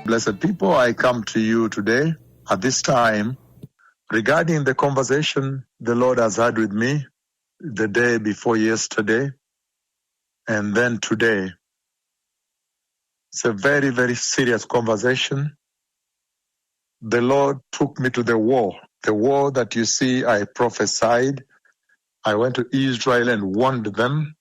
Blessed people, I come to you today at this time regarding the conversation the Lord has had with me the day before yesterday and then today. It's a very, very serious conversation. The Lord took me to the war that you see I prophesied. I went to Israel and warned them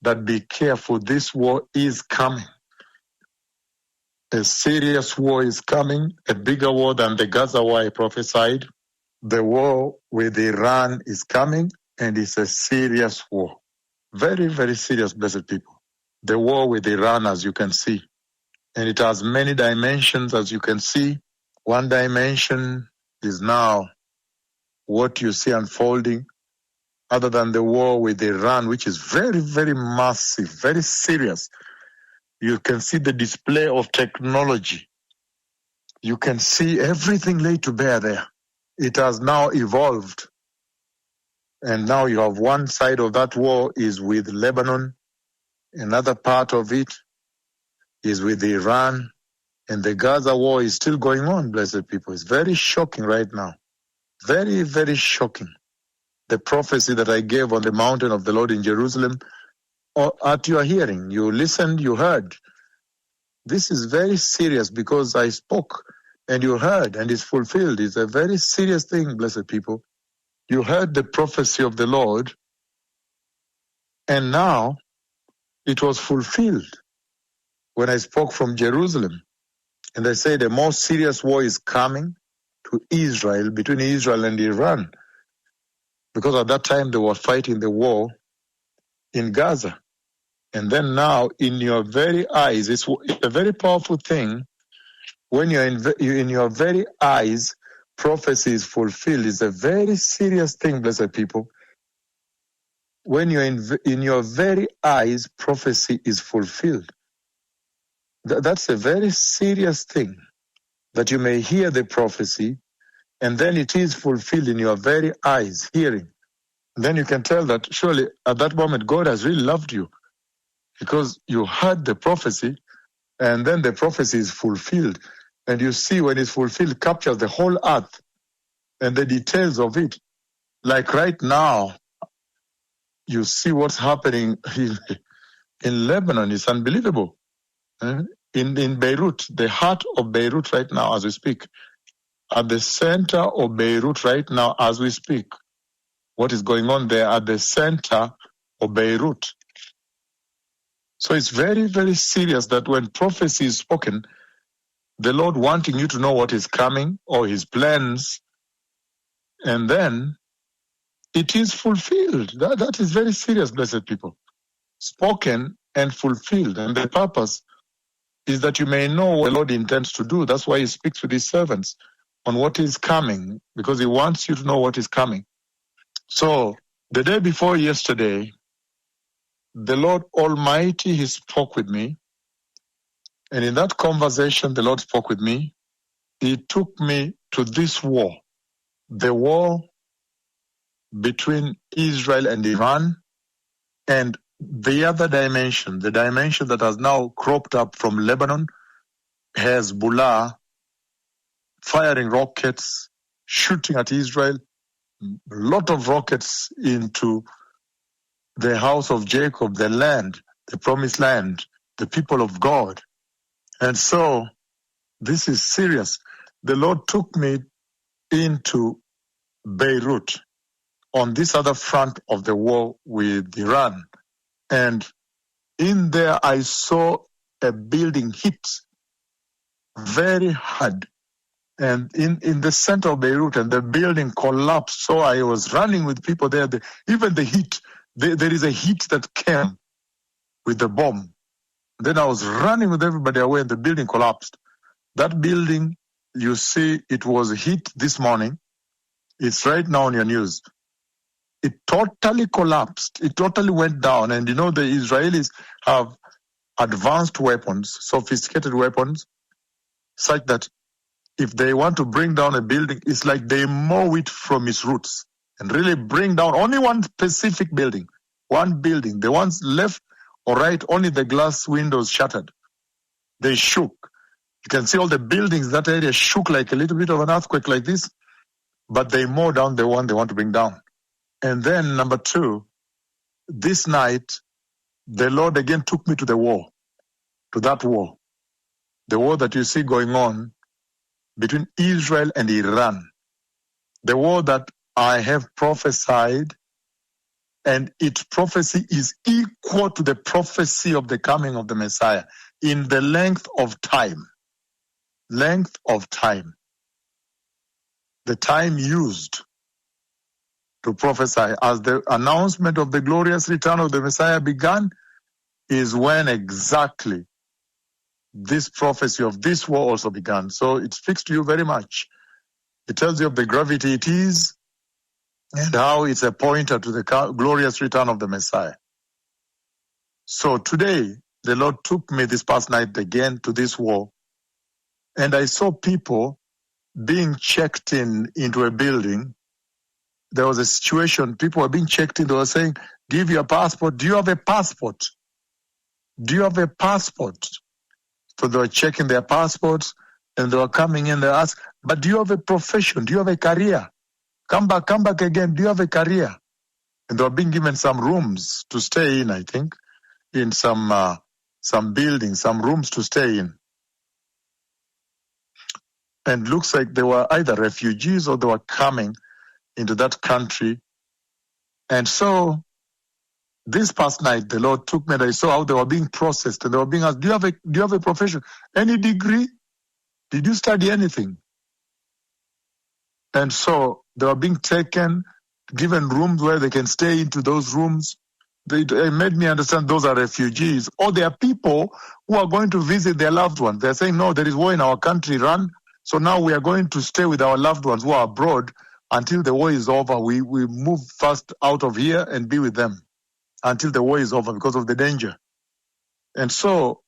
that be careful, this war is coming. A serious war is coming, a bigger war than the Gaza war I prophesied. The war with Iran is coming, and it's a serious war. Very, very serious, blessed people. The war with Iran, as you can see. And it has many dimensions, as you can see. One dimension is now what you see unfolding, other than the war with Iran, which is very, very massive, very serious. You can see the display of technology. You can see everything laid to bear there. It has now evolved. And now you have one side of that war is with Lebanon. Another part of it is with Iran. And the Gaza war is still going on, blessed people. It's very shocking right now. Very, very shocking. The prophecy that I gave on the mountain of the Lord in Jerusalem, or at your hearing, you listened, you heard. This is very serious because I spoke and you heard and it's fulfilled. It's a very serious thing, blessed people. You heard the prophecy of the Lord and now it was fulfilled when I spoke from Jerusalem. And I said a more serious war is coming to Israel, between Israel and Iran. Because at that time they were fighting the war in Gaza. And then now in your very eyes, it's a very powerful thing. When you're in your very eyes, prophecy is fulfilled. It's a very serious thing, blessed people. When you're in your very eyes, prophecy is fulfilled. That's a very serious thing, that you may hear the prophecy and then it is fulfilled in your very eyes, hearing. And then you can tell that surely at that moment God has really loved you because you heard the prophecy and then the prophecy is fulfilled. And you see when it's fulfilled, captures the whole earth and the details of it. Like right now, you see what's happening in Lebanon. It's unbelievable. In Beirut, the heart of Beirut right now as we speak, at the center of Beirut right now as we speak, what is going on there at the center of Beirut. So it's very, very serious that when prophecy is spoken, the Lord wanting you to know what is coming or his plans, and then it is fulfilled. That is very serious, blessed people. Spoken and fulfilled. And the purpose is that you may know what the Lord intends to do. That's why he speaks with his servants on what is coming, because he wants you to know what is coming. So the day before yesterday, the Lord Almighty, he spoke with me. And in that conversation, the Lord spoke with me. He took me to this war, the war between Israel and Iran, and the other dimension, the dimension that has now cropped up from Lebanon, Hezbollah, firing rockets, shooting at Israel, a lot of rockets into the house of Jacob, the land, the promised land, the people of God. And so this is serious. The Lord took me into Beirut on this other front of the war with Iran. And in there I saw a building hit very hard. And in the center of Beirut, and the building collapsed. So I was running with people there. Even the heat, there is a heat that came with the bomb. Then I was running with everybody away and the building collapsed. That building, you see, it was hit this morning. It's right now on your news. It totally collapsed. It totally went down. And you know, the Israelis have advanced weapons, sophisticated weapons, such that if they want to bring down a building, it's like they mow it from its roots and really bring down only one specific building, one building. The ones left or right, only the glass windows shattered. They shook. You can see all the buildings, that area shook like a little bit of an earthquake like this, but they mow down the one they want to bring down. And then number 2, this night, the Lord again took me to the war, to that war. The war that you see going on between Israel and Iran. The war that I have prophesied, and its prophecy is equal to the prophecy of the coming of the Messiah in the length of time. Length of time. The time used to prophesy as the announcement of the glorious return of the Messiah began is when exactly this prophecy of this war also began. So it speaks to you very much. It tells you of the gravity it is and how it's a pointer to the glorious return of the Messiah. So today, the Lord took me this past night again to this war, and I saw people being checked into a building. There was a situation, people were being checked in, they were saying, give your passport. Do you have a passport? Do you have a passport? So they were checking their passports, and they were coming in, they asked, but do you have a profession? Do you have a career? Come back again. Do you have a career? And they were being given some rooms to stay in, I think, in some buildings, some rooms to stay in. And looks like they were either refugees or they were coming into that country. And so this past night, the Lord took me and I saw how they were being processed, and they were being asked, do you have a profession? Any degree? Did you study anything? And so they were being taken, given rooms where they can stay into those rooms. They made me understand those are refugees, or they are people who are going to visit their loved ones. They're saying, no, there is war in our country, run. So now we are going to stay with our loved ones who are abroad until the war is over. We move fast out of here and be with them until the war is over because of the danger. And so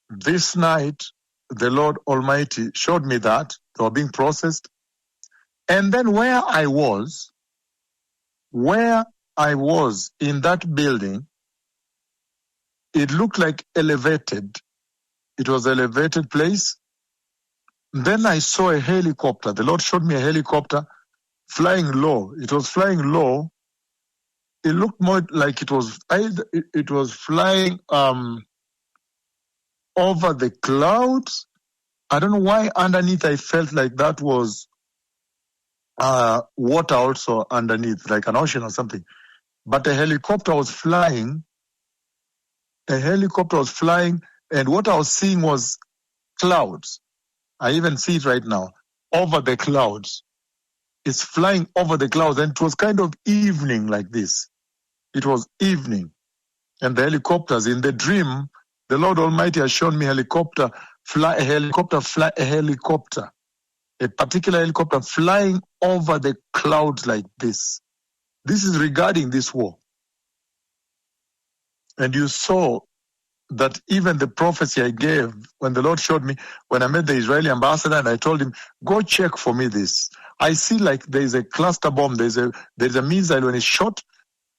this night, the Lord Almighty showed me that they were being processed. And then where I was in that building, it looked like elevated. It was an elevated place. Then I saw a helicopter. The Lord showed me a helicopter flying low. It was flying low. It looked more like it was flying over the clouds. I don't know why underneath I felt like that was water also underneath, like an ocean or something. But a helicopter was flying. And what I was seeing was clouds. I even see it right now, over the clouds. It's flying over the clouds, and it was kind of evening like this. It was evening. And the helicopters, in the dream, the Lord Almighty has shown me a particular helicopter flying over the clouds like this. This is regarding this war. And you saw that even the prophecy I gave, when the Lord showed me, when I met the Israeli ambassador and I told him, go check for me this. I see like there's a cluster bomb, there's a missile, when it's shot,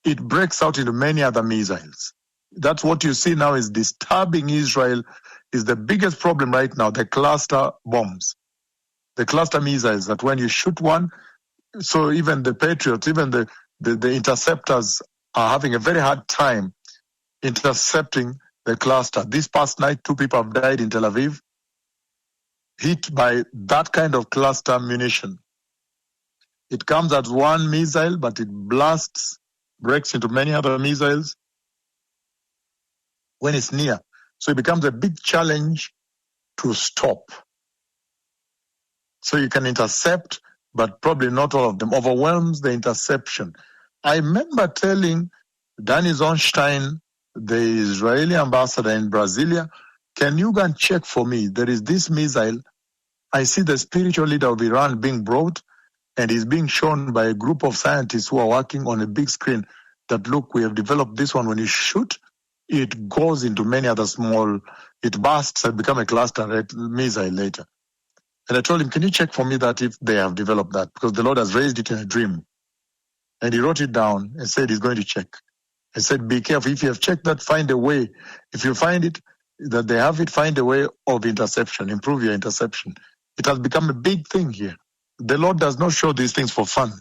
it breaks out into many other missiles. That's what you see now is disturbing Israel, is the biggest problem right now, the cluster bombs. The cluster missiles, that when you shoot one, so even the Patriots, even the interceptors are having a very hard time intercepting the cluster. This past night, 2 people have died in Tel Aviv, hit by that kind of cluster munition. It comes as one missile, but it breaks into many other missiles when it's near. So it becomes a big challenge to stop. So you can intercept, but probably not all of them. Overwhelms the interception. I remember telling Danny Zonstein, the Israeli ambassador in Brasilia, can you go and check for me? There is this missile. I see the spiritual leader of Iran being brought, and he's being shown by a group of scientists who are working on a big screen that, look, we have developed this one. When you shoot, it goes into many other it bursts and becomes a cluster missile later. And I told him, can you check for me that if they have developed that? Because the Lord has raised it in a dream. And he wrote it down and said he's going to check. I said, be careful. If you have checked that, find a way. If you find it, that they have it, find a way of interception, improve your interception. It has become a big thing here. The Lord does not show these things for fun.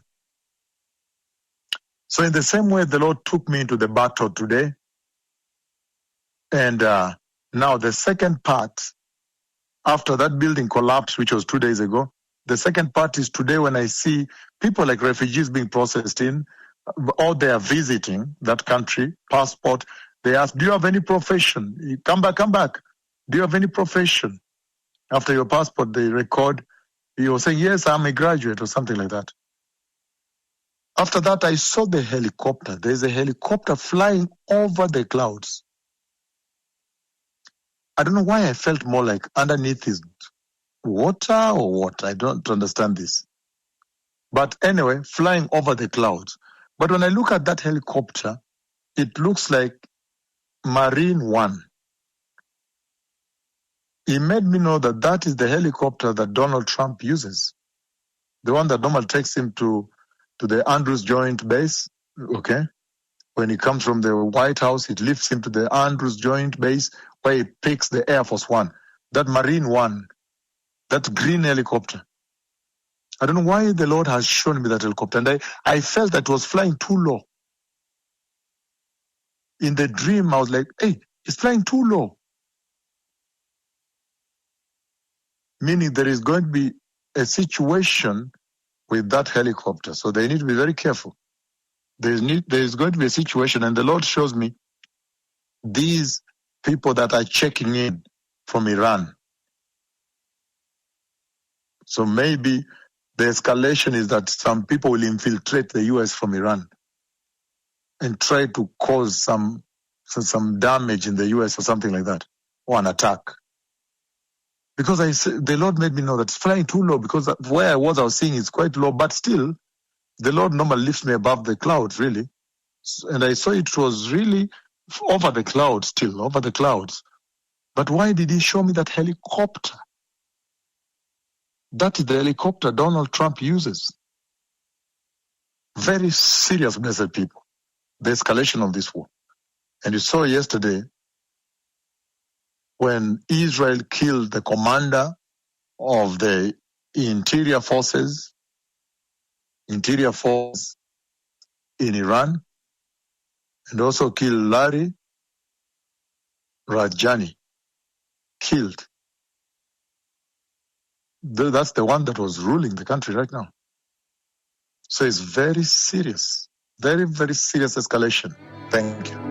So in the same way, the Lord took me into the battle today. And now the second part, after that building collapsed, which was 2 days ago, the second part is today when I see people like refugees being processed in, or they are visiting that country, passport. They ask, do you have any profession? Come back. Do you have any profession? After your passport, they record, you're saying, yes, I'm a graduate or something like that. After that, I saw the helicopter. There's a helicopter flying over the clouds. I don't know why I felt more like underneath is water or what. I don't understand this. But anyway, flying over the clouds. But when I look at that helicopter, it looks like Marine One. It made me know that that is the helicopter that Donald Trump uses. The one that normally takes him to the Andrews Joint Base, okay? When he comes from the White House, it lifts him to the Andrews Joint Base where he picks the Air Force One. That Marine One, that green helicopter. I don't know why the Lord has shown me that helicopter. And I felt that it was flying too low. In the dream, I was like, hey, it's flying too low. Meaning there is going to be a situation with that helicopter. So they need to be very careful. There is going to be a situation, and the Lord shows me these people that are checking in from Iran. So maybe the escalation is that some people will infiltrate the U.S. from Iran and try to cause some damage in the U.S. or something like that, or an attack. Because the Lord made me know that it's flying too low, because where I was seeing it's quite low, but still, the Lord normally lifts me above the clouds, really. And I saw it was really over the clouds still, over the clouds. But why did he show me that helicopter? That is the helicopter Donald Trump uses. Very serious, blessed people, the escalation of this war. And you saw yesterday when Israel killed the commander of the interior force in Iran, and also killed Larry Rajani, killed. That's the one that was ruling the country right now. So it's very serious, very, very serious escalation. Thank you.